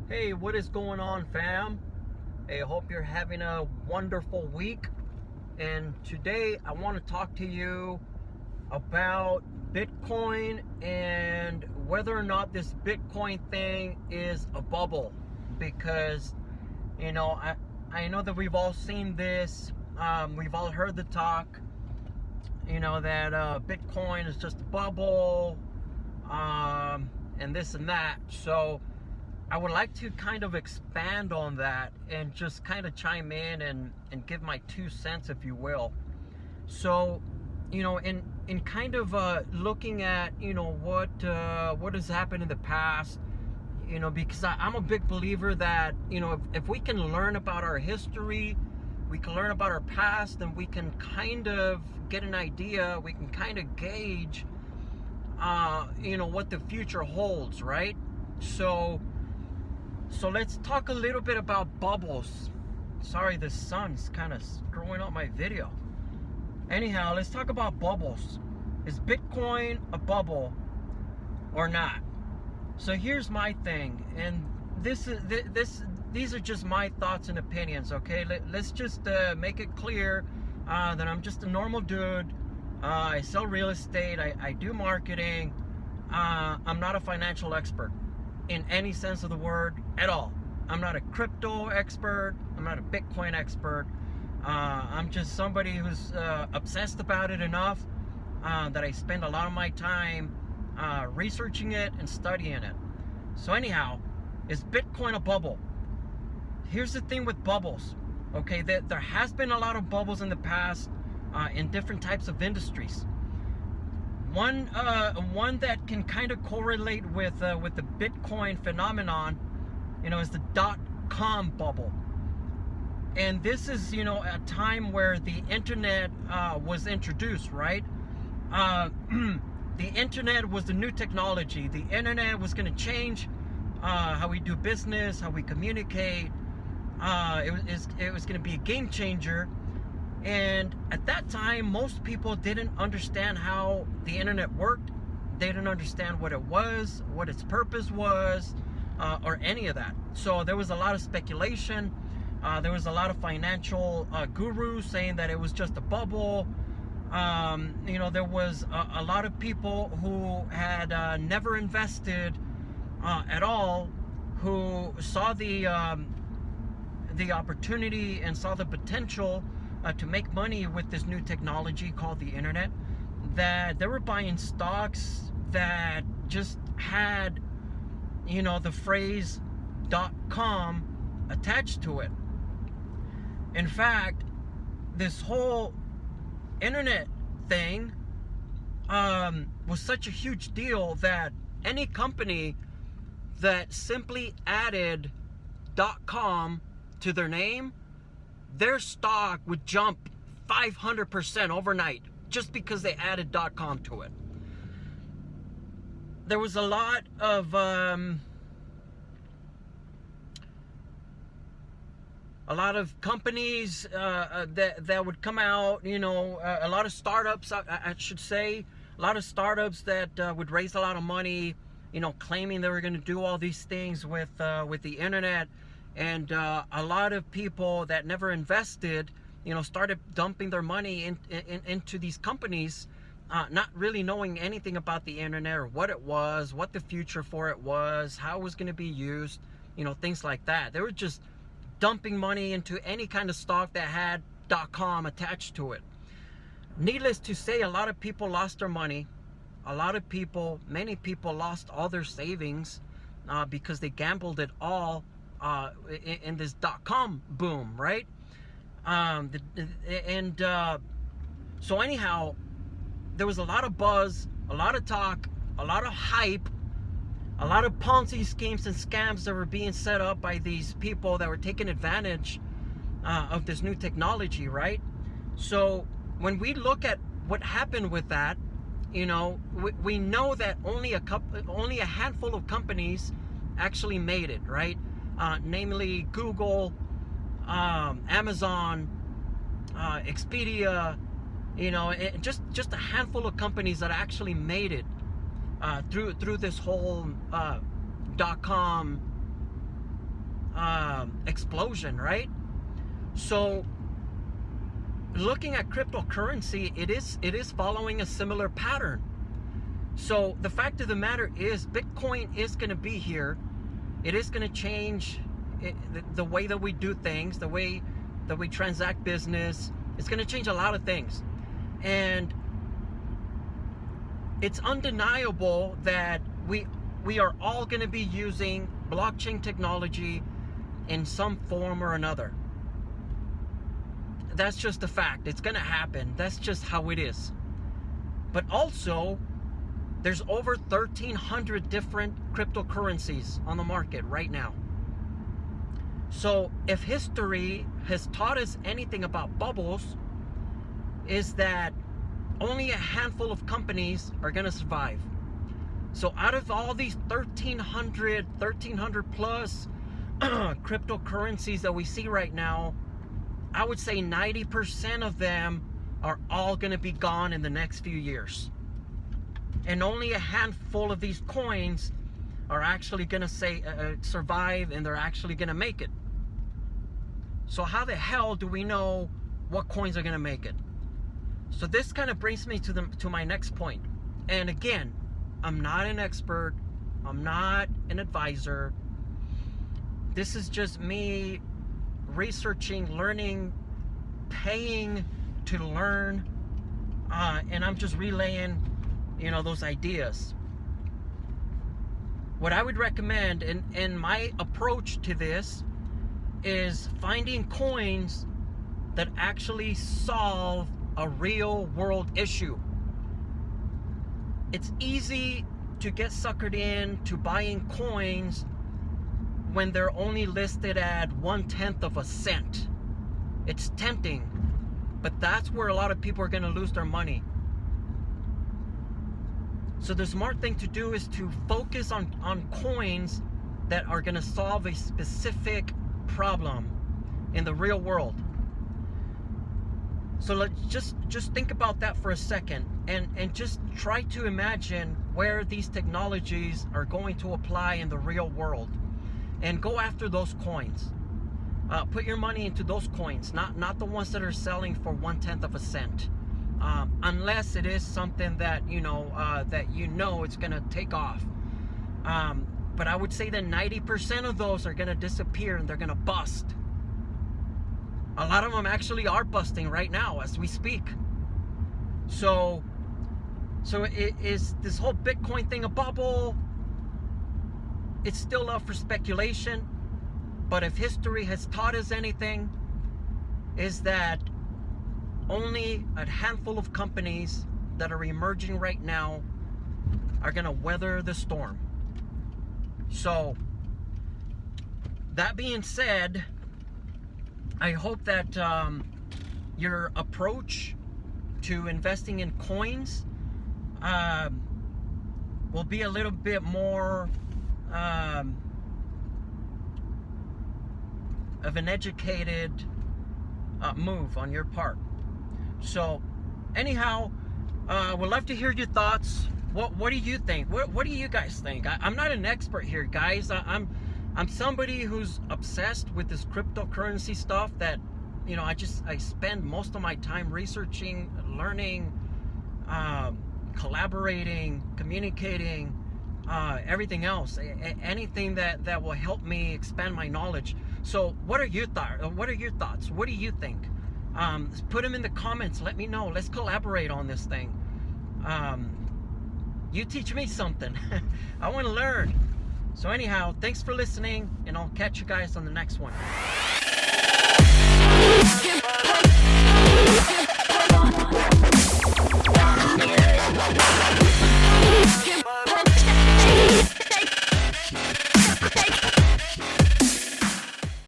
Hey, what is going on, fam? Hey, I hope you're having a wonderful week. And today I want to talk to you about Bitcoin and whether or not this Bitcoin thing is a bubble. Because, I know that we've all seen this. We've all heard the talk, that Bitcoin is just a bubble, and this and that. So I would like to kind of expand on that and just kind of chime in and give my 2 cents, if you will. So, in kind of looking at, what has happened in the past, because I'm a big believer that, if we can learn about our history, we can learn about our past, and we can kind of get an idea, we can kind of gauge, what the future holds, right? So let's talk a little bit about bubbles. Sorry, the sun's kind of screwing up my video. Anyhow, let's talk about bubbles. Is Bitcoin a bubble or not? So here's my thing, and these are just my thoughts and opinions, okay? Let's just make it clear that I'm just a normal dude. I sell real estate, I do marketing. I'm not a financial expert in any sense of the word at all. I'm not a crypto expert. I'm not a Bitcoin expert. I'm just somebody who's obsessed about it enough that I spend a lot of my time researching it and studying it. So anyhow, is Bitcoin a bubble? Here's the thing with bubbles. Okay, there has been a lot of bubbles in the past in different types of industries. One that can kind of correlate with the Bitcoin phenomenon, is the .com bubble. And this is, a time where the internet was introduced, right? The internet was the new technology. The internet was going to change how we do business, how we communicate. It was going to be a game changer. And at that time, most people didn't understand how the internet worked. They didn't understand what it was, what its purpose was, or any of that. So there was a lot of speculation. There was a lot of financial gurus saying that it was just a bubble. There was a lot of people who had never invested at all, who saw the opportunity and saw the potential to make money with this new technology called the internet, that they were buying stocks that just had, the phrase .com attached to it. In fact, this whole internet thing was such a huge deal that any company that simply added .com to their name, their stock would jump 500% overnight just because they added .com to it. There was a lot of companies that would come out, a lot of startups, I should say, a lot of startups that would raise a lot of money, claiming they were going to do all these things with the internet. And a lot of people that never invested, started dumping their money into these companies, not really knowing anything about the internet or what it was, what the future for it was, how it was going to be used, things like that. They were just dumping money into any kind of stock that had .com attached to it. Needless to say, a lot of people lost their money. Many people lost all their savings because they gambled it all in this .com boom, right? So anyhow, there was a lot of buzz, a lot of talk, a lot of hype, a lot of Ponzi schemes and scams that were being set up by these people that were taking advantage of this new technology, right? So when we look at what happened with that, we know that only a handful of companies actually made it, right? Namely Google, Amazon, Expedia, just a handful of companies that actually made it through this whole .com explosion, right? So looking at cryptocurrency, it is following a similar pattern. So the fact of the matter is, Bitcoin is going to be here. It is going to change the way that we do things, the way that we transact business. It's going to change a lot of things. And it's undeniable that we are all going to be using blockchain technology in some form or another. That's just a fact. It's going to happen. That's just how it is. But also, there's over 1,300 different cryptocurrencies on the market right now. So if history has taught us anything about bubbles, is that only a handful of companies are going to survive. So out of all these 1,300 plus cryptocurrencies that we see right now, I would say 90% of them are all going to be gone in the next few years. And only a handful of these coins are actually going to survive, and they're actually going to make it. So how the hell do we know what coins are going to make it? So this kind of brings me to my next point. And again, I'm not an expert. I'm not an advisor. This is just me researching, learning, paying to learn, and I'm just relaying, those ideas. What I would recommend in my approach to this is finding coins that actually solve a real world issue. It's easy to get suckered in to buying coins when they're only listed at 1/10 of a cent. It's tempting, but that's where a lot of people are going to lose their money. So the smart thing to do is to focus on coins that are going to solve a specific problem in the real world. So let's just think about that for a second, and just try to imagine where these technologies are going to apply in the real world, and go after those coins. Put your money into those coins, not the ones that are selling for 1/10 of a cent, unless it is something that it's going to take off. But I would say that 90% of those are going to disappear, and they're going to bust. A lot of them actually are busting right now as we speak. So it is this whole Bitcoin thing a bubble? It's still up for speculation. But if history has taught us anything, is that only a handful of companies that are emerging right now are going to weather the storm. So that being said, I hope that your approach to investing in coins will be a little bit more of an educated move on your part. So anyhow, would love to hear your thoughts. What do you think? What do you guys think? I'm not an expert here, guys. I'm somebody who's obsessed with this cryptocurrency stuff that, I spend most of my time researching, learning, collaborating, communicating, everything else, anything that will help me expand my knowledge. So what are your thoughts? What do you think? Put them in the comments. Let me know. Let's collaborate on this thing. You teach me something. I want to learn. So anyhow, thanks for listening, and I'll catch you guys on the next one.